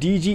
DG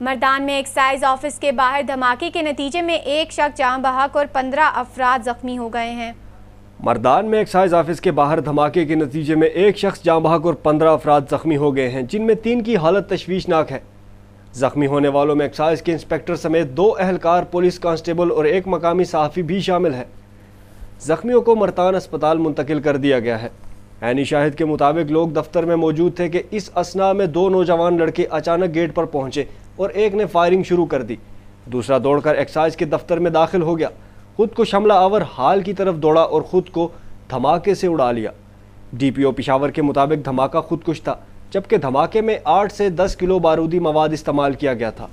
مردان میں excise office کے باہر دھماکے کے نتیجے میں ایک شخص جاں بحق اور 15 افراد زخمی ہو گئے ہیں۔ مردان میں ایکسائز آفس کے باہر دھماکے کے نتیجے میں ایک شخص جاں بحق اور 15 افراد زخمی ہو گئے ہیں، جن میں 3 کی حالت تشویشناک ہے۔ زخمی ہونے والوں میں ایکسائز کے انسپیکٹر سمیت 2 اہلکار، پولیس کانسٹیبل اور ایک مقامی صحافی بھی شامل ہے۔ زخمیوں کو مردان اسپتال منتقل کر دیا گیا ہے۔ عینی شاہد کے مطابق لوگ دفتر میں موجود تھے کہ اس اثناء میں 2 نوجوان لڑکے اچانک گیٹ پر پہنچے اور ایک نے فائرنگ شروع کر دی، دوسرا دوڑ کر ایکسائز کے دفتر میں داخل ہو گیا، خود کو حملہ آور ہال کی طرف دوڑا اور خود کو دھماکے سے اڑا لیا۔ ڈی پی او پشاور کے مطابق دھماکہ خودکش تھا، جبکہ دھماکے میں 8 سے 10 کلو بارودی مواد استعمال کیا گیا تھا۔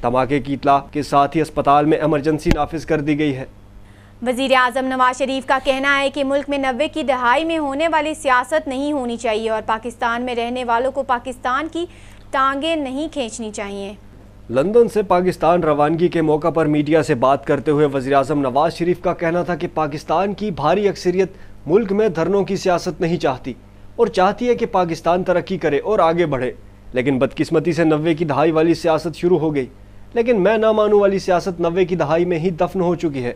دھماکے کی اطلاع کے ساتھ ہی اسپتال میں ایمرجنسی نافذ کر دی گئی ہے۔ وزیر اعظم نواز شریف کا کہنا ہے کہ ملک میں 90 کی دہائی میں ہونے والی سیاست نہیں ہونی چاہیے اور پاکستان میں رہنے والوں کو پاکستان کی ٹانگیں نہیں کھینچنی چاہیے۔ لندن سے پاکستان روانگی کے موقع پر میڈیا سے بات کرتے ہوئے وزیر اعظم نواز شریف کا کہنا تھا کہ پاکستان کی بھاری اکثریت ملک میں دھرنوں کی سیاست نہیں چاہتی اور چاہتی ہے کہ پاکستان ترقی کرے اور آگے بڑھے، لیکن بدقسمتی سے 90 کی دہائی والی سیاست شروع ہو گئی، لیکن میں نہ مانوں والی سیاست 90 کی دہائی میں ہی دفن ہو چکی ہے۔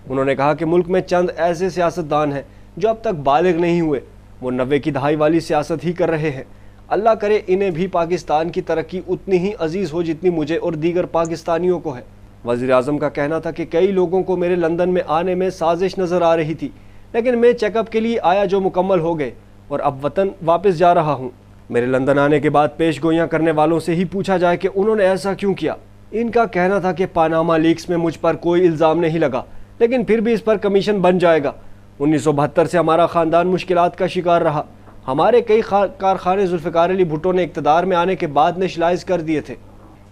انہوں نے کہا کہ ملک میں چند ایسے سیاستدان ہیں جو اب تک بالغ نہیں ہوئے، وہ 90 کی دہائی والی سیاست ہی کر رہے ہیں۔ اللہ کرے انہیں بھی پاکستان کی ترقی اتنی ہی عزیز ہو جتنی مجھے اور دیگر پاکستانیوں کو ہے۔ وزیر اعظم کا کہنا تھا کہ کئی لوگوں کو میرے لندن میں آنے میں سازش نظر آ رہی تھی، لیکن میں چیک اپ کے لیے آیا جو مکمل ہو گئے اور اب وطن واپس جا رہا ہوں۔ میرے لندن آنے کے بعد پیش گوئیاں کرنے والوں سے ہی پوچھا جائے کہ انہوں نے ایسا کیوں کیا۔ ان کا کہنا تھا کہ پاناما لیکس میں مجھ پر کوئی الزام نہیں لگا، لیکن پھر بھی اس پر کمیشن بن جائے گا۔ 1972 سے ہمارا خاندان مشکلات کا شکار رہا، ہمارے کئی کارخانے ذوالفقار علی بھٹو نے اقتدار میں آنے کے بعد نیشنلائز کر دیے تھے۔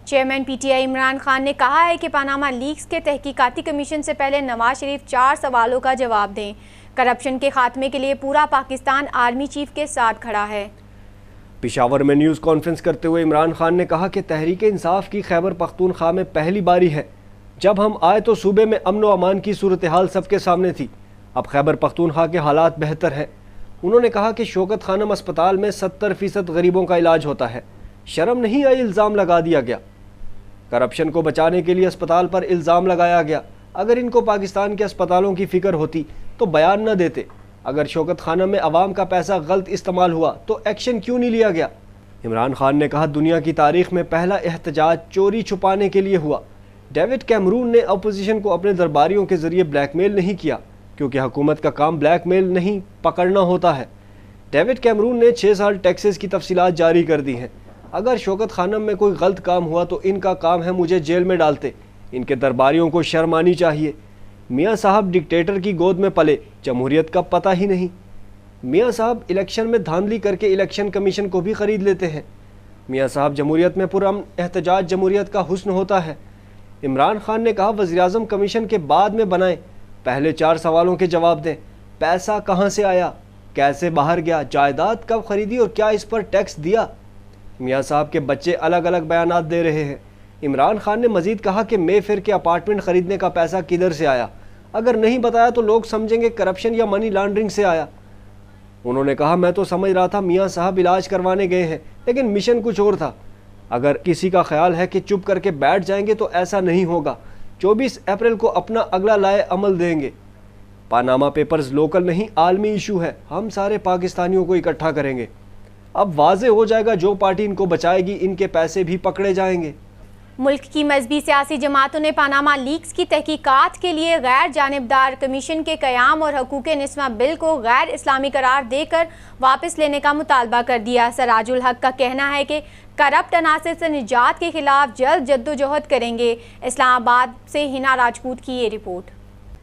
Chairman P T I Imran Khan نے کہا ہے کہ پاناما لیکس کے تحقیقاتی کمیشن سے پہلے نواز شریف 4 سوالوں کا جواب دیں۔ کرپشن کے خاتمے کے لیے پورا پاکستان آرمی چیف کے ساتھ کھڑا ہے۔ پشاور میں نیوز کانفرنس کرتے ہوئے عمران خان نے کہا کہ تحریک انصاف کی خیبر پختونخوا میں پہلی باری ہے۔ جب ہم آئے تو صوبے میں امن و امان کی صورتحال سب کے سامنے تھی، اب خیبر پختونخوا کے حالات بہتر ہیں۔ انہوں نے کہا کہ شوکت خانم اسپتال میں 70% غریبوں کا علاج ہوتا ہے، شرم نہیں آئی الزام لگا دیا گیا۔ کرپشن کو بچانے کے لیے اسپتال پر الزام لگایا گیا، اگر ان کو پاکستان کے اسپتالوں کی فکر ہوتی تو بیان نہ دیتے۔ اگر شوکت خانم میں عوام کا پیسہ غلط استعمال ہوا تو ایکشن کیوں نہیں لیا گیا؟ عمران خان نے کہا دنیا کی تاریخ میں پہلا احتجاج چوری چھپانے کے لیے ہوا۔ ڈیوڈ کیمرون نے اپوزیشن کو اپنے درباریوں کے ذریعے بلیک میل نہیں کیا، کیونکہ حکومت کا کام بلیک میل نہیں پکڑنا ہوتا ہے۔ ڈیوڈ کیمرون نے 6 سال ٹیکسز کی تفصیلات جاری کر دی ہیں۔ اگر شوکت خانم میں کوئی غلط کام ہوا تو ان کا کام ہے مجھے جیل میں ڈالتے، ان کے درباریوں کو شرم آنی چاہیے۔ میاں صاحب ڈکٹیٹر کی گود میں پلے، جمہوریت کا پتہ ہی نہیں۔ میاں صاحب الیکشن میں دھاندلی کر کے الیکشن کمیشن کو بھی خرید لیتے ہیں۔ میاں صاحب جمہوریت میں پرامن احتجاج جمہوریت کا حسن ہوتا ہے۔ عمران خان نے کہا وزیراعظم کمیشن کے بعد میں بنائیں، پہلے 4 سوالوں کے جواب دیں۔ پیسہ کہاں سے آیا، کیسے باہر گیا، جائیداد کب خریدی اور کیا اس پر ٹیکس دیا؟ میاں صاحب کے بچے الگ الگ بیانات دے رہے ہیں۔ عمران خان نے مزید کہا کہ مے فیئر کے اپارٹمنٹ خریدنے کا پیسہ کدھر سے آیا، اگر نہیں بتایا تو لوگ سمجھیں گے کرپشن یا منی لانڈرنگ سے آیا۔ انہوں نے کہا میں تو سمجھ رہا تھا میاں صاحب علاج کروانے گئے ہیں، لیکن مشن کچھ اور تھا۔ اگر کسی کا خیال ہے کہ چپ کر کے بیٹھ جائیں گے تو ایسا نہیں ہوگا۔ 24 اپریل کو اپنا اگلا لائے عمل دیں گے۔ پاناما پیپرز لوکل نہیں عالمی ایشو ہے، ہم سارے پاکستانیوں کو اکٹھا کریں گے۔ اب واضح ہو جائے گا جو پارٹی ان کو بچائے گی ان کے پیسے بھی پکڑے جائیں گے۔ ملک کی مذہبی سیاسی جماعتوں نے پاناما لیکس کی تحقیقات کے لیے غیر جانبدار کمیشن کے قیام اور حقوق نسواں بل کو غیر اسلامی قرار دے کر واپس لینے کا مطالبہ کر دیا۔ سراج الحق کا کہنا ہے کہ کرپٹ عناصر سے نجات کے خلاف جلد جدوجہد کریں گے۔ اسلام آباد سے ہنا راجپوت کی یہ رپورٹ۔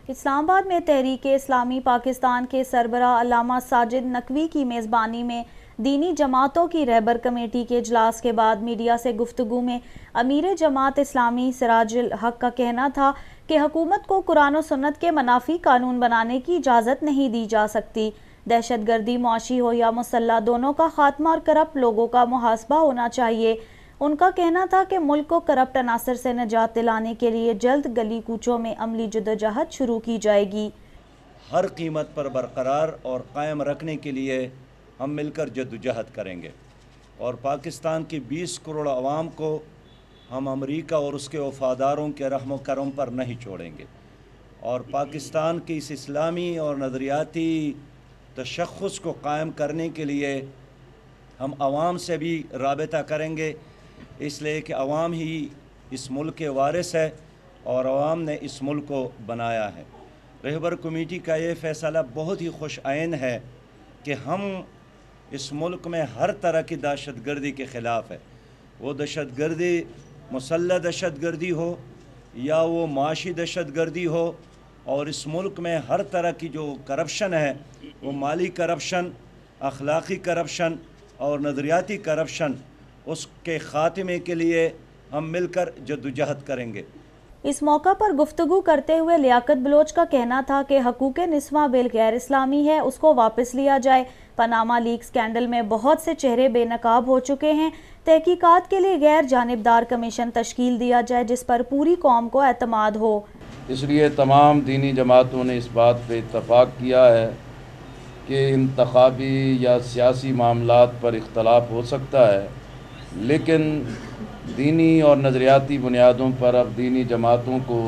اسلام آباد میں تحریک اسلامی پاکستان کے سربراہ علامہ ساجد نقوی کی میزبانی میں دینی جماعتوں کی رہبر کمیٹی کے اجلاس کے بعد میڈیا سے گفتگو میں امیر جماعت اسلامی سراج الحق کا کہنا تھا کہ حکومت کو قرآن و سنت کے منافی قانون بنانے کی اجازت نہیں دی جا سکتی۔ دہشت گردی معاشی ہو یا مسلح، دونوں کا خاتمہ اور کرپٹ لوگوں کا محاسبہ ہونا چاہیے۔ ان کا کہنا تھا کہ ملک کو کرپٹ عناصر سے نجات دلانے کے لیے جلد گلی کوچوں میں عملی جدوجہد شروع کی جائے گی۔ ہر قیمت پر برقرار اور قائم رکھنے کے لیے ہم مل کر جدوجہد کریں گے اور پاکستان کی 20 کروڑ عوام کو ہم امریکہ اور اس کے وفاداروں کے رحم و کرم پر نہیں چھوڑیں گے، اور پاکستان کی اس اسلامی اور نظریاتی تشخص کو قائم کرنے کے لیے ہم عوام سے بھی رابطہ کریں گے، اس لیے کہ عوام ہی اس ملک کے وارث ہے اور عوام نے اس ملک کو بنایا ہے۔ رہبر کمیٹی کا یہ فیصلہ بہت ہی خوش عین ہے کہ ہم اس ملک میں ہر طرح کی دہشت گردی کے خلاف ہے، وہ دہشت گردی مسلح دہشت گردی ہو یا وہ معاشی دہشت گردی ہو، اور اس ملک میں ہر طرح کی جو کرپشن ہے، وہ مالی کرپشن، اخلاقی کرپشن اور نظریاتی کرپشن، اس کے خاتمے کے لیے ہم مل کر جدوجہد کریں گے۔ اس موقع پر گفتگو کرتے ہوئے لیاقت بلوچ کا کہنا تھا کہ حقوق نسواں بل غیر اسلامی ہے، اس کو واپس لیا جائے۔ پاناما لیک سکینڈل میں بہت سے چہرے بے نقاب ہو چکے ہیں، تحقیقات کے لیے غیر جانبدار کمیشن تشکیل دیا جائے جس پر پوری قوم کو اعتماد ہو۔ اس لیے تمام دینی جماعتوں نے اس بات پہ اتفاق کیا ہے کہ انتخابی یا سیاسی معاملات پر اختلاف ہو سکتا ہے، لیکن دینی اور نظریاتی بنیادوں پر اب دینی جماعتوں کو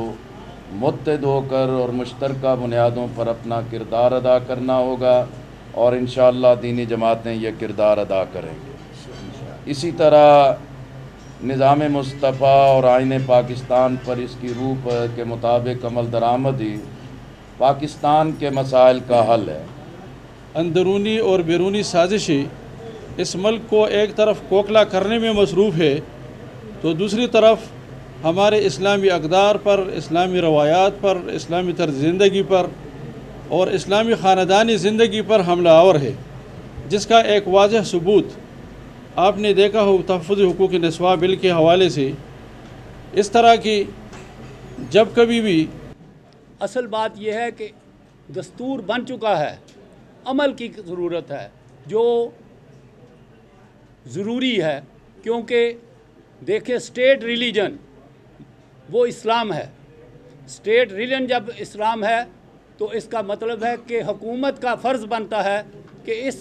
متحد ہو کر اور مشترکہ بنیادوں پر اپنا کردار ادا کرنا ہوگا، اور انشاءاللہ دینی جماعتیں یہ کردار ادا کریں گے۔ اسی طرح نظام مصطفیٰ اور آئین پاکستان پر اس کی روح کے مطابق عمل درآمد ہی پاکستان کے مسائل کا حل ہے۔ اندرونی اور بیرونی سازشیں اس ملک کو ایک طرف کوکلا کرنے میں مصروف ہے تو دوسری طرف ہمارے اسلامی اقدار پر، اسلامی روایات پر، اسلامی طرز زندگی پر اور اسلامی خاندانی زندگی پر حملہ آور ہے، جس کا ایک واضح ثبوت آپ نے دیکھا ہو تحفظ حقوق نسواں بل کے حوالے سے۔ اس طرح کی جب کبھی بھی اصل بات یہ ہے کہ دستور بن چکا ہے، عمل کی ضرورت ہے جو ضروری ہے، کیونکہ دیکھیں سٹیٹ ریلیجن وہ اسلام ہے۔ سٹیٹ ریلیجن جب اسلام ہے تو اس کا مطلب ہے کہ حکومت کا فرض بنتا ہے کہ اس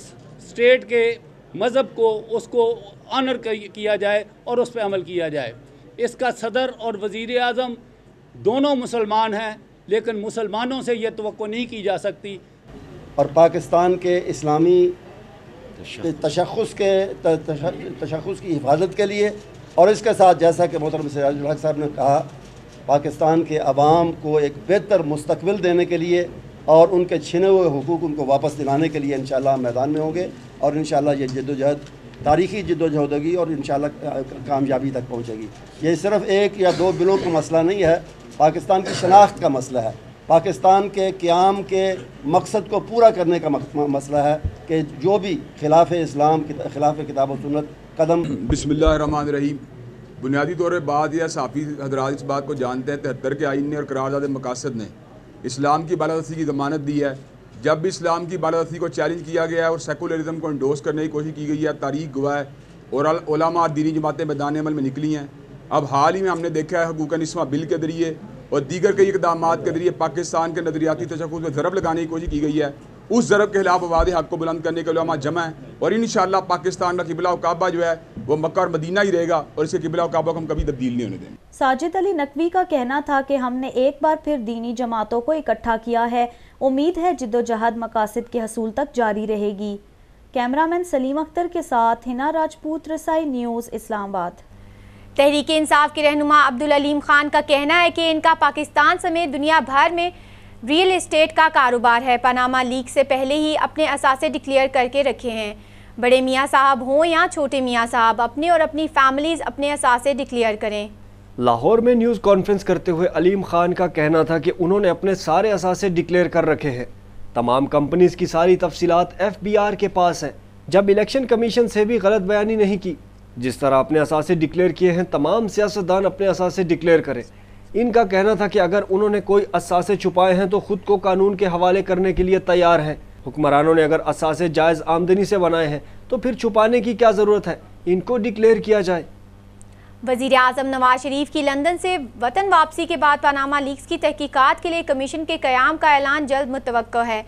سٹیٹ کے مذہب کو، اس کو آنر کیا جائے اور اس پہ عمل کیا جائے۔ اس کا صدر اور وزیر اعظم دونوں مسلمان ہیں، لیکن مسلمانوں سے یہ توقع نہیں کی جا سکتی۔ اور پاکستان کے اسلامی تشخص کی حفاظت کے لیے، اور اس کے ساتھ جیسا کہ محترم سراج الحق صاحب نے کہا، پاکستان کے عوام کو ایک بہتر مستقبل دینے کے لیے اور ان کے چھینے ہوئے حقوق ان کو واپس دلانے کے لیے انشاءاللہ ہم میدان میں ہوں گے، اور انشاءاللہ یہ جدوجہد تاریخی جدوجہد ہوگی اور انشاءاللہ کامیابی تک پہنچے گی۔ یہ صرف ایک یا دو بلوں کا مسئلہ نہیں ہے، پاکستان کی شناخت کا مسئلہ ہے، پاکستان کے قیام کے مقصد کو پورا کرنے کا مسئلہ ہے کہ جو بھی خلاف اسلام، خلاف کتاب و سنت قدم۔ بسم اللہ الرحمن الرحیم۔ بنیادی طور پر بات یہ صحافی حضرات اس بات کو جانتے ہیں 73 کے آئین نے اور قرارداد مقاصد نے اسلام کی بالادستی کی ضمانت دی ہے۔ جب بھی اسلام کی بالادستی کو چیلنج کیا گیا ہے اور سیکولرزم کو انڈوس کرنے کی کوشش کی گئی ہے، تاریخ گواہ ہے، اور علماء اور دینی جماعتیں میدان عمل میں نکلی ہیں۔ اب حال ہی میں ہم نے دیکھا ہے حقوق نسواں بل کے ذریعے اور دیگر کئی اقدامات کے ذریعے پاکستان کے نظریاتی تشخص میں ضرب لگانے کی کوشش کی گئی ہے۔ اس ضرب کے خلاف آواز حق کو بلند کرنے کے علماء جمع ہیں، اور انشاءاللہ پاکستان کا قبلہ و کعبہ جو ہے وہ مکہ اور مدینہ ہی رہے گا، اور اس کے قبلہ و کعبہ کو ہم کبھی تبدیل نہیں ہونے دیں گے۔ ساجد علی نقوی کا کہنا تھا کہ ہم نے ایک بار پھر دینی جماعتوں کو اکٹھا کیا ہے، امید ہے جدوجہد مقاصد کے حصول تک جاری رہے گی۔ کیمرامین سلیم اختر کے ساتھ ہنا راجپوت، رسائی نیوز، اسلام آباد۔ تحریک انصاف کے رہنما عبدالعلیم خان کا کہنا ہے کہ ان کا پاکستان سمیت دنیا بھر میں ریئل اسٹیٹ کا کاروبار ہے، پاناما لیک سے پہلے ہی اپنے اثاثے ڈکلیئر کر کے رکھے ہیں۔ بڑے میاں صاحب ہوں یا چھوٹے میاں صاحب، اپنے اور اپنی فیملیز اپنے اثاثے ڈکلیئر کریں۔ لاہور میں نیوز کانفرنس کرتے ہوئے علیم خان کا کہنا تھا کہ انہوں نے اپنے سارے اثاثے ڈکلیئر کر رکھے ہیں، تمام کمپنیز کی ساری تفصیلات FBR کے پاس ہیں۔ جب الیکشن کمیشن سے بھی غلط بیانی نہیں کی، جس طرح اپنے اثاثے ڈکلیئر کیے ہیں تمام سیاستدان اپنے اثاثے ڈکلیئر کریں۔ ان کا کہنا تھا کہ اگر انہوں نے کوئی اثاثے چھپائے ہیں تو خود کو قانون کے حوالے کرنے کے لیے تیار ہیں۔ حکمرانوں نے اگر اثاثے جائز آمدنی سے بنائے ہیں تو پھر چھپانے کی کیا ضرورت ہے، ان کو ڈکلیئر کیا جائے۔ وزیر اعظم نواز شریف کی لندن سے وطن واپسی کے بعد پاناما لیکس کی تحقیقات کے لیے کمیشن کے قیام کا اعلان جلد متوقع ہے۔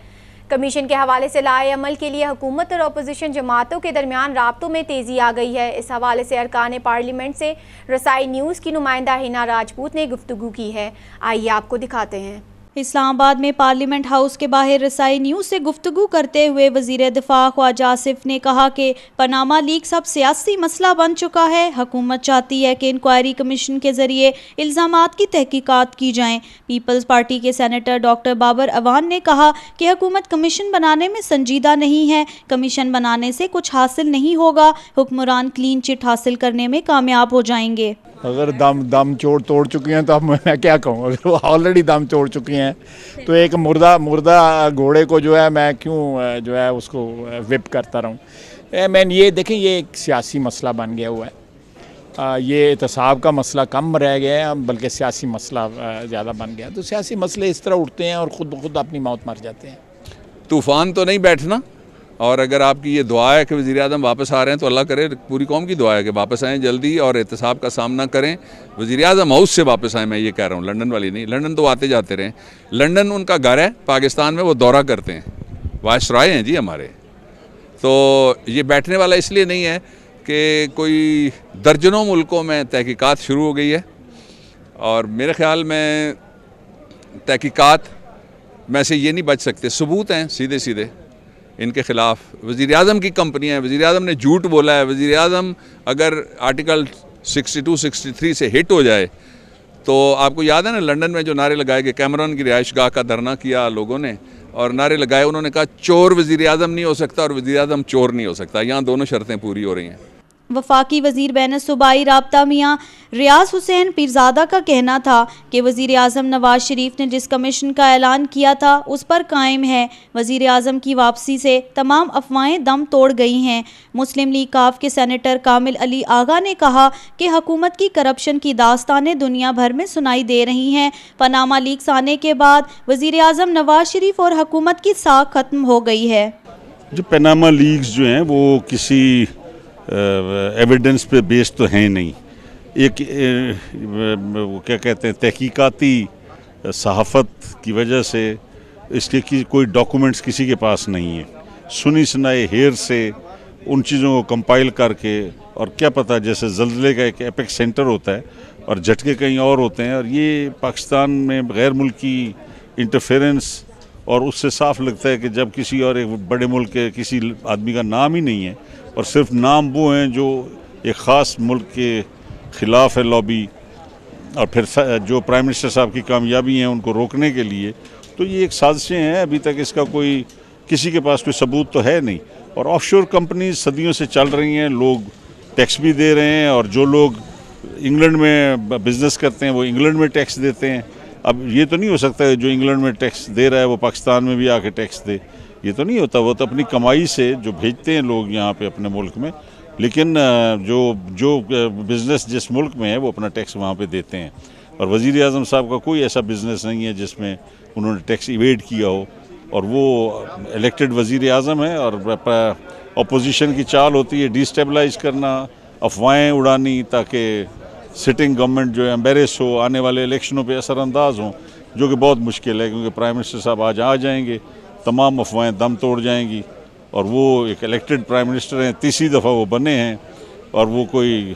کمیشن کے حوالے سے لائے عمل کے لیے حکومت اور اپوزیشن جماعتوں کے درمیان رابطوں میں تیزی آ گئی ہے۔ اس حوالے سے ارکان پارلیمنٹ سے رسائی نیوز کی نمائندہ ہینا راجپوت نے گفتگو کی ہے، آئیے آپ کو دکھاتے ہیں۔ اسلام آباد میں پارلیمنٹ ہاؤس کے باہر رسائی نیوز سے گفتگو کرتے ہوئے وزیر دفاع خواجہ آصف نے کہا کہ پاناما لیکس اب سیاسی مسئلہ بن چکا ہے۔ حکومت چاہتی ہے کہ انکوائری کمیشن کے ذریعے الزامات کی تحقیقات کی جائیں۔ پیپلز پارٹی کے سینیٹر ڈاکٹر بابر اعوان نے کہا کہ حکومت کمیشن بنانے میں سنجیدہ نہیں ہے، کمیشن بنانے سے کچھ حاصل نہیں ہوگا، حکمران کلین چٹ حاصل کرنے میں کامیاب ہو جائیں گے۔ اگر دم توڑ چکی ہیں تو اب میں کیا کہوں، اگر وہ آلریڈی دم توڑ چکی ہیں تو ایک مردہ گھوڑے کو جو ہے میں کیوں جو ہے اس کو وپ کرتا رہوں۔ میں یہ دیکھیں، یہ ایک سیاسی مسئلہ بن گیا ہوا ہے، یہ احتساب کا مسئلہ کم رہ گیا ہے بلکہ سیاسی مسئلہ زیادہ بن گیا، تو سیاسی مسئلے اس طرح اٹھتے ہیں اور خود بخود اپنی موت مر جاتے ہیں۔ طوفان تو نہیں بیٹھنا، اور اگر آپ کی یہ دعا ہے کہ وزیر اعظم واپس آ رہے ہیں تو اللہ کرے، پوری قوم کی دعا ہے کہ واپس آئیں جلدی اور احتساب کا سامنا کریں۔ وزیر اعظم ہاؤس سے واپس آئیں، میں یہ کہہ رہا ہوں، لنڈن والی نہیں، لنڈن تو آتے جاتے رہیں، لنڈن ان کا گھر ہے، پاکستان میں وہ دورہ کرتے ہیں، وائسرائے ہیں جی ہمارے، تو یہ بیٹھنے والا اس لیے نہیں ہے کہ کوئی درجنوں ملکوں میں تحقیقات شروع ہو گئی ہے، اور میرے خیال میں تحقیقات میں سے یہ نہیں بچ سکتے، ثبوت ہیں سیدھے ان کے خلاف۔ وزیر اعظم کی کمپنی ہے، وزیر اعظم نے جھوٹ بولا ہے، وزیر اعظم اگر آرٹیکل 62-63 سے ہٹ ہو جائے تو آپ کو یاد ہے نا لنڈن میں جو نعرے لگائے گئے، کیمرون کی رہائش گاہ کا دھرنا کیا لوگوں نے اور نعرے لگائے، انہوں نے کہا چور وزیر اعظم نہیں ہو سکتا اور وزیر اعظم چور نہیں ہو سکتا، یہاں دونوں شرطیں پوری ہو رہی ہیں۔ وفاقی وزیر بین الصوبائی رابطہ میاں ریاض حسین پیرزادہ کا کہنا تھا کہ وزیر اعظم نواز شریف نے جس کمیشن کا اعلان کیا تھا اس پر قائم ہے۔ وزیر اعظم کی واپسی سے تمام افواہیں دم توڑ گئی ہیں۔ مسلم لیگ کاف کے سینیٹر کامل علی آغا نے کہا کہ حکومت کی کرپشن کی داستانیں دنیا بھر میں سنائی دے رہی ہیں۔ پاناما لیکس آنے کے بعد وزیر اعظم نواز شریف اور حکومت کی ساکھ ختم ہو گئی ہے۔ جو پاناما لیکس جو ہیں وہ کسی ایویڈنس پہ بیس تو ہیں نہیں، ایک کیا کہتے ہیں تحقیقاتی صحافت کی وجہ سے اس کے کوئی ڈاکومنٹس کسی کے پاس نہیں ہے، سنی سنائے ہیر سے ان چیزوں کو کمپائل کر کے، اور کیا پتہ جیسے زلزلے کا ایک ایپک سینٹر ہوتا ہے اور جھٹکے کہیں اور ہوتے ہیں، اور یہ پاکستان میں غیر ملکی انٹرفیرنس، اور اس سے صاف لگتا ہے کہ جب کسی اور ایک بڑے ملک کے کسی آدمی کا نام ہی نہیں ہے اور صرف نام وہ ہیں جو ایک خاص ملک کے خلاف ہے لابی، اور پھر جو پرائم منسٹر صاحب کی کامیابی ہیں ان کو روکنے کے لیے، تو یہ ایک سازشیں ہیں، ابھی تک اس کا کوئی کسی کے پاس کوئی ثبوت تو ہے نہیں۔ اور آف شور کمپنیز صدیوں سے چل رہی ہیں، لوگ ٹیکس بھی دے رہے ہیں، اور جو لوگ انگلینڈ میں بزنس کرتے ہیں وہ انگلینڈ میں ٹیکس دیتے ہیں۔ اب یہ تو نہیں ہو سکتا جو انگلینڈ میں ٹیکس دے رہا ہے وہ پاکستان میں بھی آ کے ٹیکس دے، یہ تو نہیں ہوتا، وہ تو اپنی کمائی سے جو بھیجتے ہیں لوگ یہاں پہ اپنے ملک میں، لیکن جو بزنس جس ملک میں ہے وہ اپنا ٹیکس وہاں پہ دیتے ہیں۔ اور وزیر اعظم صاحب کا کوئی ایسا بزنس نہیں ہے جس میں انہوں نے ٹیکس ایویڈ کیا ہو، اور وہ الیکٹڈ وزیر اعظم ہے، اور اپوزیشن کی چال ہوتی ہے ڈی اسٹیبلائز کرنا، افواہیں اڑانی تاکہ سٹنگ گورنمنٹ جو ہے امبیرس ہو، آنے والے الیکشنوں پہ اثر انداز ہوں، جو کہ بہت مشکل ہے کیونکہ پرائم منسٹر صاحب آج آ جائیں گے، تمام افواہیں دم توڑ جائیں گی، اور وہ ایک الیکٹڈ پرائم منسٹر ہیں، تیسری دفعہ وہ بنے ہیں، اور وہ کوئی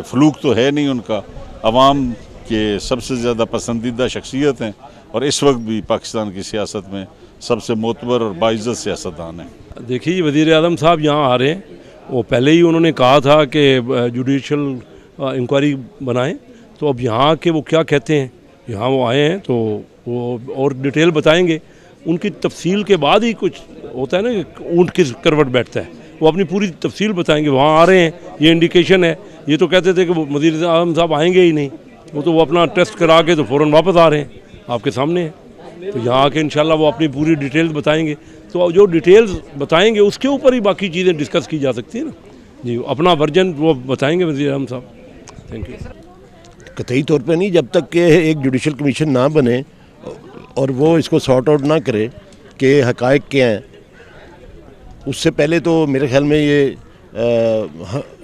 فلوک تو ہے نہیں، ان کا عوام کے سب سے زیادہ پسندیدہ شخصیت ہیں، اور اس وقت بھی پاکستان کی سیاست میں سب سے معتبر اور باعزت سیاستدان ہیں۔ دیکھیے وزیر اعظم صاحب یہاں آ رہے ہیں، وہ پہلے ہی انہوں نے کہا تھا کہ جوڈیشل انکوائری بنائیں، تو اب یہاں کے وہ کیا کہتے ہیں، یہاں وہ آئے ہیں تو وہ اور ڈیٹیل بتائیں گے، ان کی تفصیل کے بعد ہی کچھ ہوتا ہے نا کہ اونٹ کس کروٹ بیٹھتا ہے، وہ اپنی پوری تفصیل بتائیں گے۔ وہاں آ رہے ہیں، یہ انڈیکیشن ہے، یہ تو کہتے تھے کہ وزیر اعظم صاحب آئیں گے ہی نہیں، وہ اپنا ٹیسٹ کرا کے تو فوراً واپس آ رہے ہیں، آپ کے سامنے ہیں، تو یہاں آ کے انشاءاللہ وہ اپنی پوری ڈیٹیلز بتائیں گے، تو جو ڈیٹیلز بتائیں گے اس کے اوپر ہی باقی چیزیں ڈسکس کی جا سکتی ہیں نا، جی اپنا ورژن وہ بتائیں گے وزیر اعظم صاحب۔ Thank you. قطعی طور پہ نہیں، جب تک کہ ایک جوڈیشل کمیشن نہ بنے اور وہ اس کو سارٹ آؤٹ نہ کرے کہ حقائق کیا ہیں، اس سے پہلے تو میرے خیال میں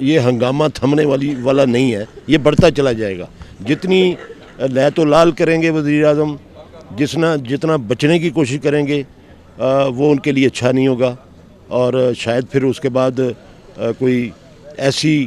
یہ ہنگامہ تھمنے والا نہیں ہے، یہ بڑھتا چلا جائے گا۔ جتنی لیت و لال کریں گے وزیر اعظم، جتنا بچنے کی کوشش کریں گے، وہ ان کے لیے اچھا نہیں ہوگا، اور شاید پھر اس کے بعد کوئی ایسی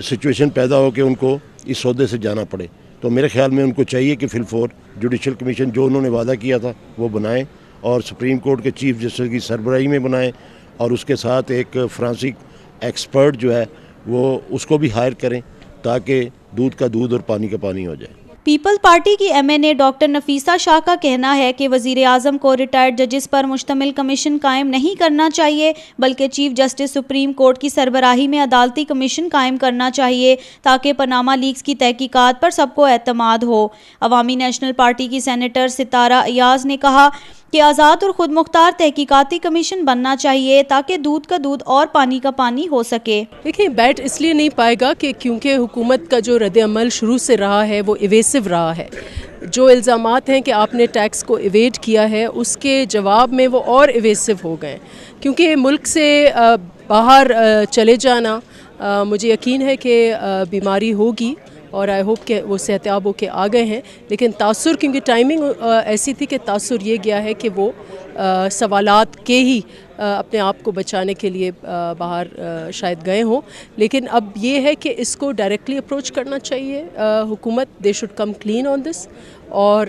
سچویشن پیدا ہو کہ ان کو اس عہدے سے جانا پڑے۔ تو میرے خیال میں ان کو چاہیے کہ فی الفور جوڈیشل کمیشن جو انہوں نے وعدہ کیا تھا وہ بنائیں، اور سپریم کورٹ کے چیف جسٹس کی سربراہی میں بنائیں، اور اس کے ساتھ ایک فرانسک ایکسپرٹ جو ہے وہ اس کو بھی ہائر کریں تاکہ دودھ کا دودھ اور پانی کا پانی ہو جائے۔ پیپل پارٹی کی ایم این اے ڈاکٹر نفیسہ شاہ کا کہنا ہے کہ وزیر اعظم کو ریٹائرڈ ججز پر مشتمل کمیشن قائم نہیں کرنا چاہیے، بلکہ چیف جسٹس سپریم کورٹ کی سربراہی میں عدالتی کمیشن قائم کرنا چاہیے تاکہ پاناما لیکس کی تحقیقات پر سب کو اعتماد ہو۔ عوامی نیشنل پارٹی کی سینیٹر ستارہ ایاز نے کہا کہ آزاد اور خود مختار تحقیقاتی کمیشن بننا چاہیے تاکہ دودھ کا دودھ اور پانی کا پانی ہو سکے۔ دیکھیں، بیٹھ اس لیے نہیں پائے گا کہ کیونکہ حکومت کا جو رد عمل شروع سے رہا ہے وہ ایویسو رہا ہے۔ جو الزامات ہیں کہ آپ نے ٹیکس کو ایویڈ کیا ہے، اس کے جواب میں وہ اور ایویسو ہو گئے، کیونکہ ملک سے باہر چلے جانا مجھے یقین ہے کہ بیماری ہوگی، اور آئی ہوپ کہ وہ صحتیاب ہو کے آ گئے ہیں، لیکن تاثر کیونکہ ٹائمنگ ایسی تھی کہ تاثر یہ گیا ہے کہ وہ سوالات کے ہی اپنے آپ کو بچانے کے لیے باہر شاید گئے ہوں، لیکن اب یہ ہے کہ اس کو ڈائریکٹلی اپروچ کرنا چاہیے حکومت، دے شوڈ کم کلین آن دس، اور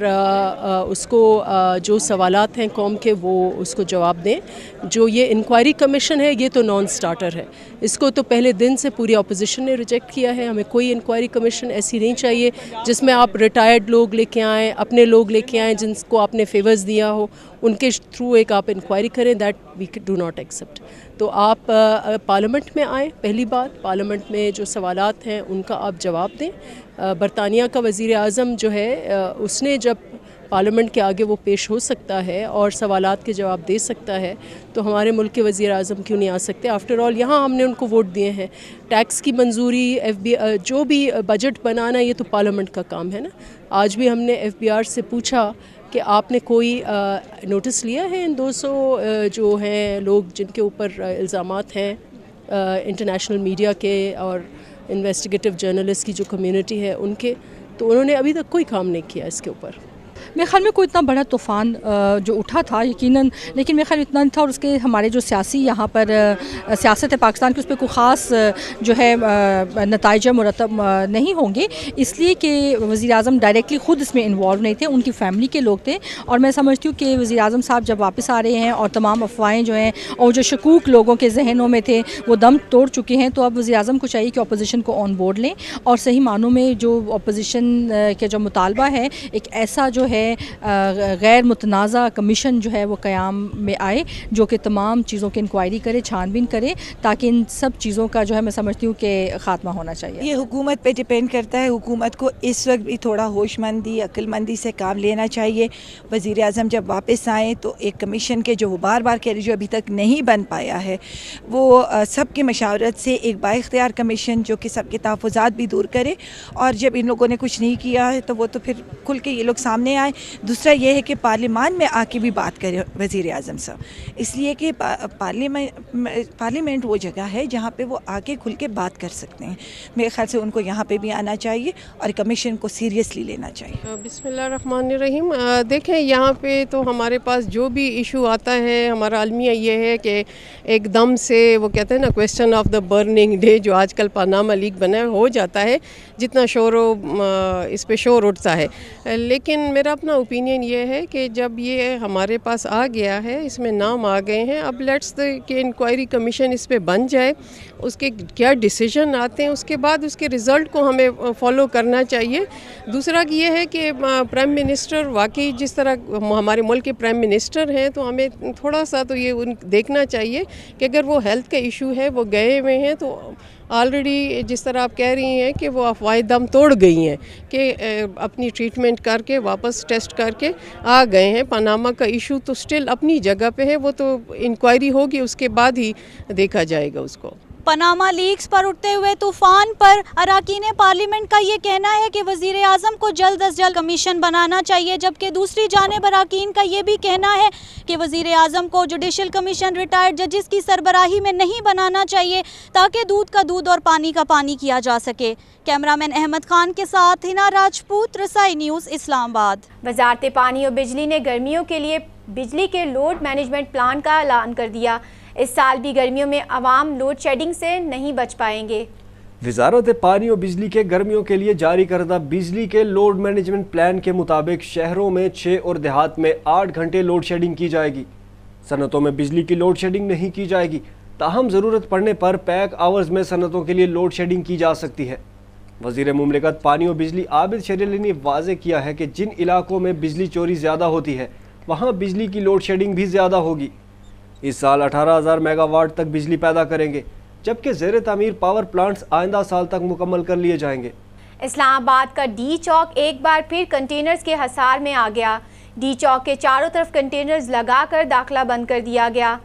اس کو جو سوالات ہیں قوم کے وہ اس کو جواب دیں۔ جو یہ انکوائری کمیشن ہے یہ تو نان سٹارٹر ہے، اس کو تو پہلے دن سے پوری اپوزیشن نے ریجیکٹ کیا ہے۔ ہمیں کوئی انکوائری کمیشن ایسی نہیں چاہیے جس میں آپ ریٹائرڈ لوگ لے کے آئیں، اپنے لوگ لے کے آئیں جن کو آپ نے فیورز دیا ہو، ان کے تھرو ایک آپ انکوائری کریں، that we do not accept. تو آپ پارلیمنٹ میں آئیں، پہلی بات پارلیمنٹ میں جو سوالات ہیں ان کا آپ جواب دیں۔ برطانیہ کا وزیر اعظم جو ہے اس نے جب پارلیمنٹ کے آگے وہ پیش ہو سکتا ہے اور سوالات کے جواب دے سکتا ہے، تو ہمارے ملک کے وزیر اعظم کیوں نہیں آ سکتے؟ آفٹر آل یہاں ہم نے ان کو ووٹ دیے ہیں۔ ٹیکس کی منظوری، جو بھی بجٹ بنانا، یہ تو پارلیمنٹ کا کام ہے نا۔ آج بھی ہم نے FBR سے پوچھا کہ آپ نے کوئی نوٹس لیا ہے ان 200 جو ہیں لوگ جن کے اوپر الزامات ہیں انٹرنیشنل میڈیا کے اور انویسٹیگیٹو جرنلسٹ کی جو کمیونٹی ہے ان کے؟ تو انہوں نے ابھی تک کوئی کام نہیں کیا اس کے اوپر۔ میرے خیال میں کوئی اتنا بڑا طوفان جو اٹھا تھا یقیناً، لیکن میرے خیال اتنا نہیں تھا، اور اس کے ہمارے جو سیاسی یہاں پر سیاست ہے پاکستان کی، اس پہ کوئی خاص جو ہے نتائج مرتب نہیں ہوں گے، اس لیے کہ وزیر اعظم ڈائریکٹلی خود اس میں انوالو نہیں تھے، ان کی فیملی کے لوگ تھے، اور میں سمجھتی ہوں کہ وزیر اعظم صاحب جب واپس آ رہے ہیں اور تمام افواہیں جو ہیں اور جو شکوک لوگوں کے ذہنوں میں تھے وہ دم توڑ چکے ہیں، تو اب وزیر اعظم کو چاہیے کہ اپوزیشن کو آن بورڈ لیں، اور صحیح معنوں میں جو اپوزیشن کے جو مطالبہ ہے، ایک ایسا جو ہے غیر متنازع کمیشن جو ہے وہ قیام میں آئے جو کہ تمام چیزوں کی انکوائری کرے، چھان بین کرے، تاکہ ان سب چیزوں کا جو ہے میں سمجھتی ہوں کہ خاتمہ ہونا چاہیے۔ یہ حکومت پہ ڈیپینڈ کرتا ہے، حکومت کو اس وقت بھی تھوڑا ہوش مندی، عقل مندی سے کام لینا چاہیے۔ وزیر اعظم جب واپس آئیں تو ایک کمیشن کے جو وہ بار بار کہہ رہے جو ابھی تک نہیں بن پایا ہے، وہ سب کی مشاورت سے ایک بااختیار کمیشن جو کہ سب کے تحفظات بھی دور کرے، اور جب ان لوگوں نے کچھ نہیں کیا ہے تو وہ تو پھر کھل کے یہ لوگ سامنے آئے۔ دوسرا یہ ہے کہ پارلیمان میں آ کے بھی بات کرے وزیر اعظم صاحب، اس لیے کہ پارلیمنٹ وہ جگہ ہے جہاں پہ وہ آ کے کھل کے بات کر سکتے ہیں۔ میرے خیال سے ان کو یہاں پہ بھی آنا چاہیے اور کمیشن کو سیریسلی لینا چاہیے۔ بسم اللہ الرحمن الرحیم۔ دیکھیں، یہاں پہ تو ہمارے پاس جو بھی ایشو آتا ہے، ہمارا المیہ یہ ہے کہ ایک دم سے وہ کہتے ہیں نا question of the burning day, جو آج کل پاناما لیک بنا ہو جاتا ہے، جتنا شور اس پہ شور اٹھتا ہے۔ لیکن میرا اپنا اوپینین یہ ہے کہ جب یہ ہمارے پاس آ گیا ہے، اس میں نام آ گئے ہیں، اب لیٹس کہ انکوائری کمیشن اس پہ بن جائے، اس کے کیا ڈیسیجن آتے ہیں، اس کے بعد اس کے رزلٹ کو ہمیں فالو کرنا چاہیے۔ دوسرا یہ ہے کہ پرائم منسٹر واقعی جس طرح ہمارے ملک کے پرائم منسٹر ہیں، تو ہمیں تھوڑا سا تو یہ دیکھنا چاہیے کہ اگر وہ ہیلتھ کا ایشو ہے، وہ گئے ہوئے ہیں، تو آلریڈی جس طرح آپ کہہ رہی ہیں کہ وہ افواہ دم توڑ گئی ہیں کہ اپنی ٹریٹمنٹ کر کے واپس ٹیسٹ کر کے آ گئے ہیں۔ پاناما کا ایشو تو سٹل اپنی جگہ پہ ہے، وہ تو انکوائری ہوگی، اس کے بعد ہی دیکھا جائے گا اس کو۔ پاناما لیکس پر اٹھتے ہوئے طوفان پر اراکین پارلیمنٹ کا یہ کہنا ہے کہ وزیر اعظم کو جلد از جلد کمیشن بنانا چاہیے، جبکہ دوسری جانب اراکین کا یہ بھی کہنا ہے کہ وزیر اعظم کو جوڈیشل کمیشن ریٹائرڈ ججز کی سربراہی میں نہیں بنانا چاہیے تاکہ دودھ کا دودھ اور پانی کا پانی کیا جا سکے۔ کیمرامین احمد خان کے ساتھ ہنا راجپوت، رسائی نیوز، اسلام آباد۔ وزارت پانی اور بجلی نے گرمیوں کے لیے بجلی کے لوڈ مینجمنٹ پلان کا اعلان کر دیا۔ اس سال بھی گرمیوں میں عوام لوڈ شیڈنگ سے نہیں بچ پائیں گے۔ وزارت پانی و بجلی کے گرمیوں کے لیے جاری کردہ بجلی کے لوڈ مینجمنٹ پلان کے مطابق شہروں میں 6 اور دیہات میں 8 گھنٹے لوڈ شیڈنگ کی جائے گی۔ صنعتوں میں بجلی کی لوڈ شیڈنگ نہیں کی جائے گی، تاہم ضرورت پڑنے پر پیک آورز میں صنعتوں کے لیے لوڈ شیڈنگ کی جا سکتی ہے۔ وزیر مملکت پانی و بجلی عابد شریع علی نے واضح کیا ہے کہ جن علاقوں میں بجلی چوری زیادہ ہوتی ہے وہاں بجلی کی لوڈ شیڈنگ بھی زیادہ ہوگی۔ اس سال 18,000 میگا واٹ تک بجلی پیدا کریں گے، جبکہ زیر تعمیر پاور پلانٹس آئندہ سال تک مکمل کر لیے جائیں گے۔ اسلام آباد کا ڈی چوک ایک بار پھر کنٹینرز کے حصار میں آ گیا۔ ڈی چوک کے چاروں طرف کنٹینرز لگا کر داخلہ بند کر دیا گیا۔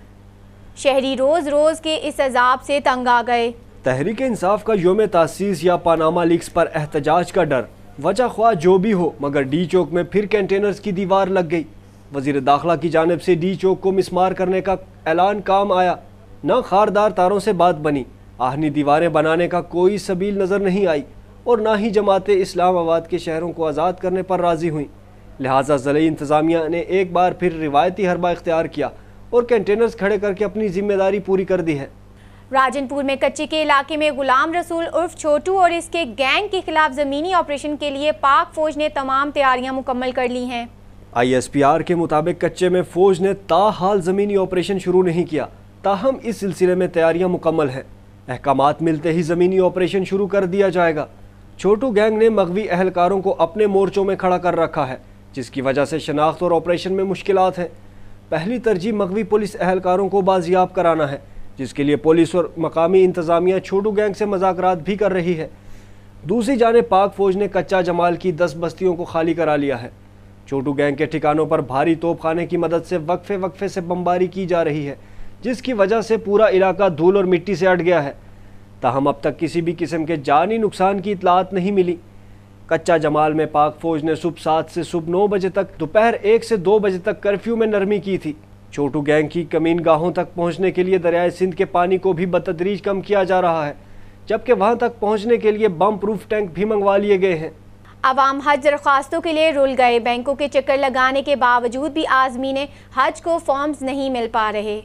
شہری روز روز کے اس عذاب سے تنگ آ گئے۔ تحریک انصاف کا یوم تاسیس یا پاناما لیکس پر احتجاج کا ڈر، وجہ خواہ جو بھی ہو، مگر ڈی چوک میں پھر کنٹینرز کی دیوار لگ گئی۔ وزیر داخلہ کی جانب سے ڈی چوک کو مسمار کرنے کا اعلان کام آیا، نہ خاردار تاروں سے بات بنی، آہنی دیواریں بنانے کا کوئی سبیل نظر نہیں آئی، اور نہ ہی جماعت اسلام آباد کے شہروں کو آزاد کرنے پر راضی ہوئیں۔ لہٰذا ضلعی انتظامیہ نے ایک بار پھر روایتی حربہ اختیار کیا اور کنٹینرز کھڑے کر کے اپنی ذمہ داری پوری کر دی ہے۔ راجن پور میں کچی کے علاقے میں غلام رسول عرف چھوٹو اور اس کے گینگ کے خلاف زمینی آپریشن کے لیے پاک فوج نے تمام تیاریاں مکمل کر لی ہیں۔ ISPR کے مطابق کچے میں فوج نے تاحال زمینی آپریشن شروع نہیں کیا، تاہم اس سلسلے میں تیاریاں مکمل ہیں۔ احکامات ملتے ہی زمینی آپریشن شروع کر دیا جائے گا۔ چھوٹو گینگ نے مغوی اہلکاروں کو اپنے مورچوں میں کھڑا کر رکھا ہے، جس کی وجہ سے شناخت اور آپریشن میں مشکلات ہیں۔ پہلی ترجیح مغوی پولیس اہلکاروں کو بازیاب کرانا ہے، جس کے لیے پولیس اور مقامی انتظامیہ چھوٹو گینگ سے مذاکرات بھی کر رہی ہے۔ دوسری جانب پاک فوج نے کچا جمال کی 10 بستیوں کو خالی کرا لیا ہے۔ چھوٹو گینگ کے ٹھکانوں پر بھاری توپ خانے کی مدد سے وقفے سے بمباری کی جا رہی ہے، جس کی وجہ سے پورا علاقہ دھول اور مٹی سے اٹ گیا ہے، تاہم اب تک کسی بھی قسم کے جانی نقصان کی اطلاعات نہیں ملی۔ کچا جمال میں پاک فوج نے صبح 7 سے صبح 9 بجے تک، دوپہر 1 سے 2 بجے تک کرفیو میں نرمی کی تھی۔ چھوٹو گینگ کی کمین گاہوں تک پہنچنے کے لیے دریائے سندھ کے پانی کو بھی بتدریج کم کیا جا رہا ہے، جبکہ وہاں تک پہنچنے کے لیے بم پروف ٹینک بھی منگوا لیے گئے ہیں۔ عوام حج درخواستوں کے لیے رول گئے، بینکوں کے چکر لگانے کے باوجود بھی عازمین حج کو فارمز نہیں مل پا رہے۔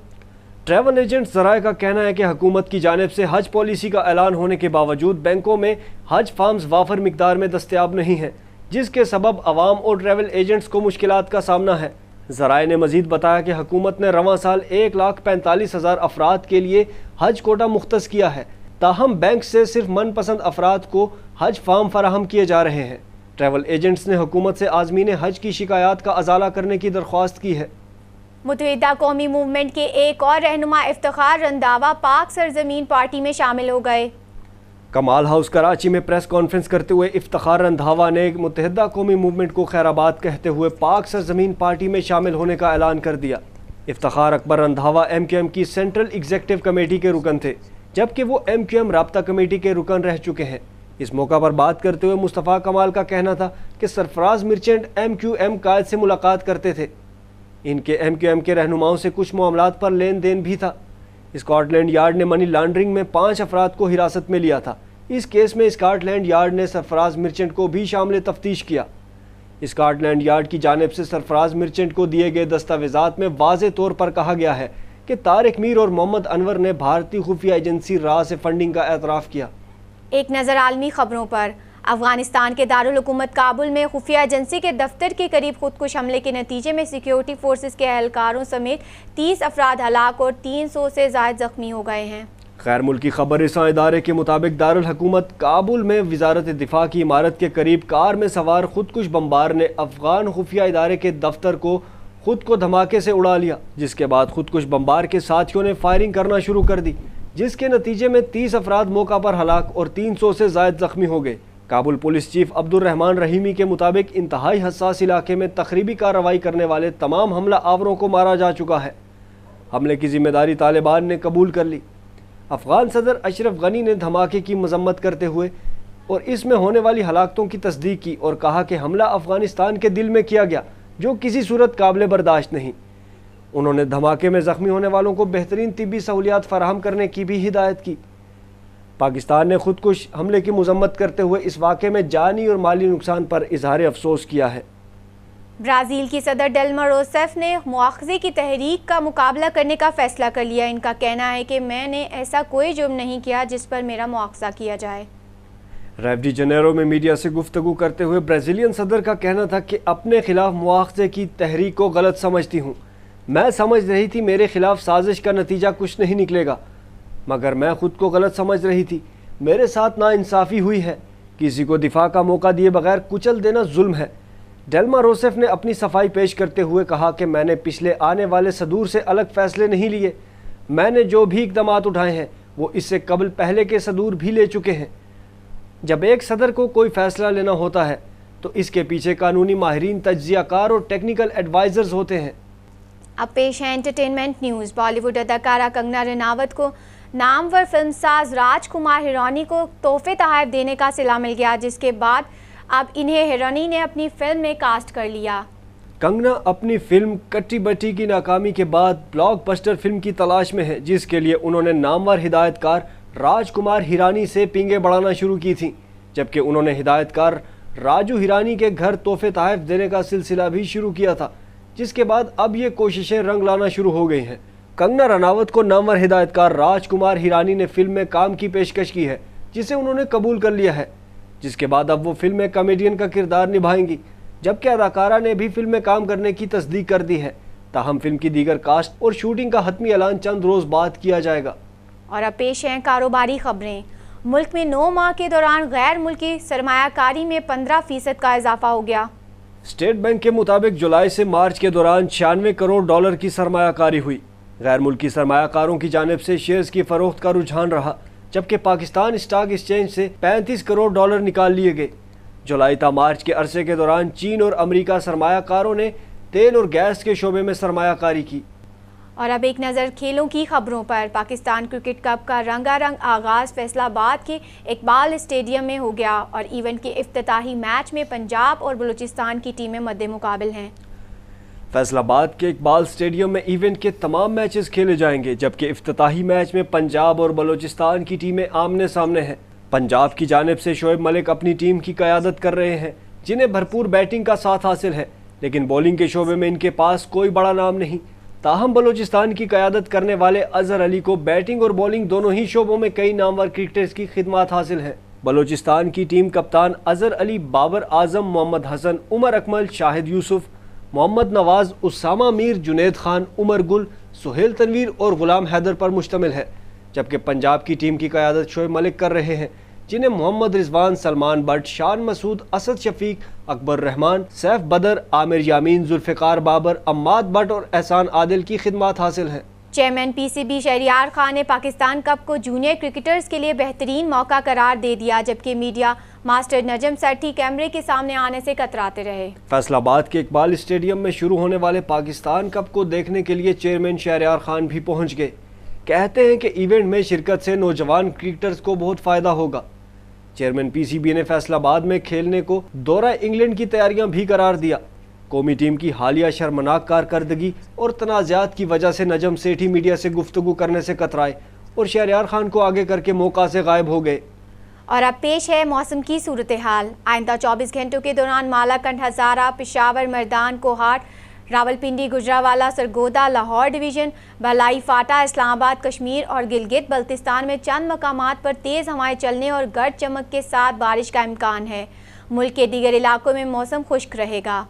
ٹریول ایجنٹ ذرائع کا کہنا ہے کہ حکومت کی جانب سے حج پالیسی کا اعلان ہونے کے باوجود بینکوں میں حج فارمز وافر مقدار میں دستیاب نہیں ہیں، جس کے سبب عوام اور ٹریول ایجنٹس کو مشکلات کا سامنا ہے۔ ذرائع نے مزید بتایا کہ حکومت نے رواں سال 1,45,000 افراد کے لیے حج کوٹا مختص کیا ہے، تاہم بینک سے صرف من پسند افراد کو حج فارم فراہم کیے جا رہے ہیں۔ ٹریول ایجنٹس نے حکومت سے عازمین حج کی شکایات کا ازالہ کرنے کی درخواست کی ہے۔ متحدہ قومی موومنٹ کے ایک اور رہنما افتخار رنداوا پاک سرزمین پارٹی میں شامل ہو گئے۔ کمال ہاؤس کراچی میں پریس کانفرنس کرتے ہوئے افتخار رنداوا نے متحدہ قومی موومنٹ کو خیرآباد کہتے ہوئے پاک سرزمین پارٹی میں شامل ہونے کا اعلان کر دیا۔ افتخار اکبر رنداوا MQM کی سینٹرل ایگزیکٹو کمیٹی کے رکن تھے، جبکہ وہ MQM رابطہ کمیٹی کے رکن رہ چکے ہیں۔ اس موقع پر بات کرتے ہوئے مصطفیٰ کمال کا کہنا تھا کہ سرفراز مرچنٹ MQM قائد سے ملاقات کرتے تھے، ان کے MQM کے رہنماؤں سے کچھ معاملات پر لین دین بھی تھا۔ اسکاٹ لینڈ یارڈ نے منی لانڈرنگ میں 5 افراد کو حراست میں لیا تھا۔ اس کیس میں اسکاٹ لینڈ یارڈ نے سرفراز مرچنٹ کو بھی شامل تفتیش کیا۔ اسکاٹ لینڈ یارڈ کی جانب سے سرفراز مرچنٹ کو دیے گئے دستاویزات میں واضح طور پر کہا گیا ہے کہ طارق میر اور محمد انور نے بھارتی خفیہ ایجنسی را سے فنڈنگ کا اعتراف کیا۔ ایک نظر عالمی خبروں پر۔ افغانستان کے دارالحکومت کابل میں خفیہ ایجنسی کے دفتر کے قریب خودکش حملے کے نتیجے میں سیکیورٹی فورسز کے اہلکاروں سمیت 30 افراد ہلاک اور 300 سے زائد زخمی ہو گئے ہیں۔ غیر ملکی خبر رساں ادارے کے مطابق دارالحکومت کابل میں وزارت دفاع کی عمارت کے قریب کار میں سوار خودکش بمبار نے افغان خفیہ ادارے کے دفتر کو خود کو دھماکے سے اڑا لیا، جس کے بعد خودکش بمبار کے ساتھیوں نے فائرنگ کرنا شروع کر دی، جس کے نتیجے میں 30 افراد موقع پر ہلاک اور 300 سے زائد زخمی ہو گئے۔ کابل پولیس چیف عبد الرحمان رحیمی کے مطابق انتہائی حساس علاقے میں تخریبی کارروائی کرنے والے تمام حملہ آوروں کو مارا جا چکا ہے۔ حملے کی ذمہ داری طالبان نے قبول کر لی۔ افغان صدر اشرف غنی نے دھماکے کی مذمت کرتے ہوئے اور اس میں ہونے والی ہلاکتوں کی تصدیق کی اور کہا کہ حملہ افغانستان کے دل میں کیا گیا، جو کسی صورت قابل برداشت نہیں۔ انہوں نے دھماکے میں زخمی ہونے والوں کو بہترین طبی سہولیات فراہم کرنے کی بھی ہدایت کی۔ پاکستان نے خودکش حملے کی مذمت کرتے ہوئے اس واقعے میں جانی اور مالی نقصان پر اظہار افسوس کیا ہے۔ برازیل کی صدر ڈلما روسیف نے مواخذے کی تحریک کا مقابلہ کرنے کا فیصلہ کر لیا۔ ان کا کہنا ہے کہ میں نے ایسا کوئی جرم نہیں کیا جس پر میرا مواخذہ کیا جائے۔ ریو ڈی جنیرو میں میڈیا سے گفتگو کرتے ہوئے برازیلین صدر کا کہنا تھا کہ اپنے خلاف مواخذے کی تحریک کو غلط سمجھتی ہوں۔ میں سمجھ رہی تھی میرے خلاف سازش کا نتیجہ کچھ نہیں نکلے گا، مگر میں خود کو غلط سمجھ رہی تھی۔ میرے ساتھ ناانصافی ہوئی ہے۔ کسی کو دفاع کا موقع دیے بغیر کچل دینا ظلم ہے۔ ڈلما روسیف نے اپنی صفائی پیش کرتے ہوئے کہا کہ میں نے پچھلے آنے والے صدور سے الگ فیصلے نہیں لیے۔ میں نے جو بھی اقدامات اٹھائے ہیں وہ اس سے قبل پہلے کے صدور بھی لے چکے ہیں۔ جب ایک صدر کو کوئی فیصلہ لینا ہوتا ہے تو اس کے پیچھے قانونی ماہرین، تجزیہ کار اور ٹیکنیکل ایڈوائزرز ہوتے ہیں۔ اب پیش ہے انٹرٹینمنٹ نیوز۔ بالی ووڈ اداکارہ کنگنا رناوت کو نامور فلم ساز راج کمار ہیرانی کو تحفے تحائف دینے کا صلہ مل گیا، جس کے بعد اب انہیں ہیرانی نے اپنی فلم میں کاسٹ کر لیا۔ کنگنا اپنی فلم کٹی بٹی کی ناکامی کے بعد بلاک بسٹر فلم کی تلاش میں ہے، جس کے لیے انہوں نے نامور ہدایت کار راج کمار ہیرانی سے پینگیں بڑھانا شروع کی تھیں، جبکہ انہوں نے ہدایت کار راجو ہیرانی کے گھر تحفے تحائف دینے کا سلسلہ بھی شروع کیا تھا، جس کے بعد اب یہ کوششیں رنگ لانا شروع ہو گئی ہیں۔ کنگنا رناوت کو نامور ہدایت کار راج کمار ہیرانی نے فلم میں کام کی پیشکش کی ہے، جسے انہوں نے قبول کر لیا ہے، جس کے بعد اب وہ فلم میں کامیڈین کا کردار نبھائیں گی، جبکہ اداکارہ نے بھی فلم میں کام کرنے کی تصدیق کر دی ہے۔ تاہم فلم کی دیگر کاسٹ اور شوٹنگ کا حتمی اعلان چند روز بعد کیا جائے گا۔ اور اب پیش ہیں کاروباری خبریں۔ ملک میں 9 ماہ کے دوران غیر ملکی سرمایہ کاری میں 15% کا اضافہ ہو گیا۔ اسٹیٹ بینک کے مطابق جولائی سے مارچ کے دوران 96 کروڑ ڈالر کی سرمایہ کاری ہوئی۔ غیر ملکی سرمایہ کاروں کی جانب سے شیئرز کی فروخت کا رجحان رہا، جبکہ پاکستان اسٹاک ایکسچینج سے 35 کروڑ ڈالر نکال لیے گئے۔ جولائی تا مارچ کے عرصے کے دوران چین اور امریکہ سرمایہ کاروں نے تیل اور گیس کے شعبے میں سرمایہ کاری کی۔ اور اب ایک نظر کھیلوں کی خبروں پر۔ پاکستان کرکٹ کپ کا رنگا رنگ آغاز فیصل آباد کے اقبال اسٹیڈیم میں ہو گیا اور ایونٹ کے افتتاحی میچ میں پنجاب اور بلوچستان کی ٹیمیں مد مقابل ہیں۔ فیصل آباد کے اقبال اسٹیڈیم میں ایونٹ کے تمام میچز کھیلے جائیں گے، جبکہ افتتاحی میچ میں پنجاب اور بلوچستان کی ٹیمیں آمنے سامنے ہیں۔ پنجاب کی جانب سے شعیب ملک اپنی ٹیم کی قیادت کر رہے ہیں، جنہیں بھرپور بیٹنگ کا ساتھ حاصل ہے، لیکن بولنگ کے شعبے میں ان کے پاس کوئی بڑا نام نہیں۔ تاہم بلوچستان کی قیادت کرنے والے اظہر علی کو بیٹنگ اور بولنگ دونوں ہی شعبوں میں کئی نامور کرکٹرز کی خدمات حاصل ہیں۔ بلوچستان کی ٹیم کپتان اظہر علی، بابر اعظم، محمد حسن، عمر اکمل، شاہد یوسف، محمد نواز، اسامہ میر، جنید خان، عمر گل، سہیل تنویر اور غلام حیدر پر مشتمل ہے، جبکہ پنجاب کی ٹیم کی قیادت شعیب ملک کر رہے ہیں، جنہیں محمد رضوان، سلمان بٹ، شان مسعود، اسد شفیق، اکبر رحمان، سیف بدر، عامر یامین، ذوالفقار بابر، عماد بٹ اور احسان عادل کی خدمات حاصل ہیں۔ Chairman P C B Shahryar Khan نے پاکستان کپ کو جونیئر کرکٹرز کے لیے بہترین موقع قرار دے دیا، جبکہ میڈیا ماسٹر نجم سیٹھی کیمرے کے سامنے آنے سے کتراتے رہے۔ فیصل آباد کے اقبال اسٹیڈیم میں شروع ہونے والے پاکستان کپ کو دیکھنے کے لیے چیئرمین شہریار خان بھی پہنچ گئے۔ کہتے ہیں کہ ایونٹ میں شرکت سے نوجوان کرکٹرز کو بہت فائدہ ہوگا۔ چیئرمین پی سی بی نے فیصل آباد میں کھیلنے کو دورہ انگلینڈ کی تیاریاں بھی قرار دیا۔ قومی ٹیم کی حالیہ شرمناک کارکردگی اور تنازعات کی وجہ سے نجم سیٹھی میڈیا سے گفتگو کرنے سے کترائے اور شہریار خان کو آگے کر کے موقع سے غائب ہو گئے۔ اور اب پیش ہے موسم کی صورتحال۔ آئندہ 24 گھنٹوں کے دوران مالاکنڈ، ہزارہ، پشاور، مردان، کوہاٹ، راولپنڈی، گجرانوالہ، سرگودا، لاہور ڈویژن، بھلائی، فاٹا، اسلام آباد، کشمیر اور گلگت بلتستان میں چند مقامات پر تیز ہوائیں چلنے اور گرج چمک کے ساتھ بارش کا امکان ہے۔ ملک کے دیگر علاقوں میں موسم خشک رہے گا۔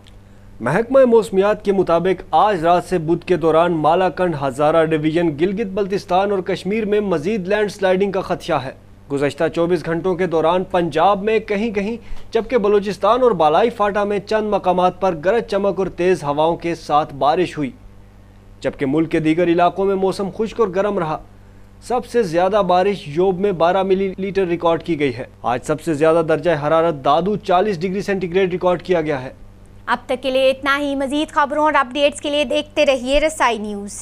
محکمہ موسمیات کے مطابق آج رات سے بدھ کے دوران مالاکنڈ، ہزارہ ڈویژن، گلگت بلتستان اور کشمیر میں مزید لینڈ سلائیڈنگ کا خدشہ ہے۔ گزشتہ 24 گھنٹوں کے دوران پنجاب میں کہیں کہیں، جبکہ بلوچستان اور بالائی فاٹا میں چند مقامات پر گرج چمک اور تیز ہواؤں کے ساتھ بارش ہوئی، جبکہ ملک کے دیگر علاقوں میں موسم خشک اور گرم رہا۔ سب سے زیادہ بارش یوب میں 12 ملی لیٹر ریکارڈ کی گئی ہے۔ آج سب سے زیادہ درجہ حرارت دادو 40 ڈگری سینٹی گریڈ ریکارڈ کیا گیا ہے۔ اب تک کے لیے اتنا ہی۔ مزید خبروں اور اپڈیٹس کے لیے دیکھتے رہیے رسائی نیوز۔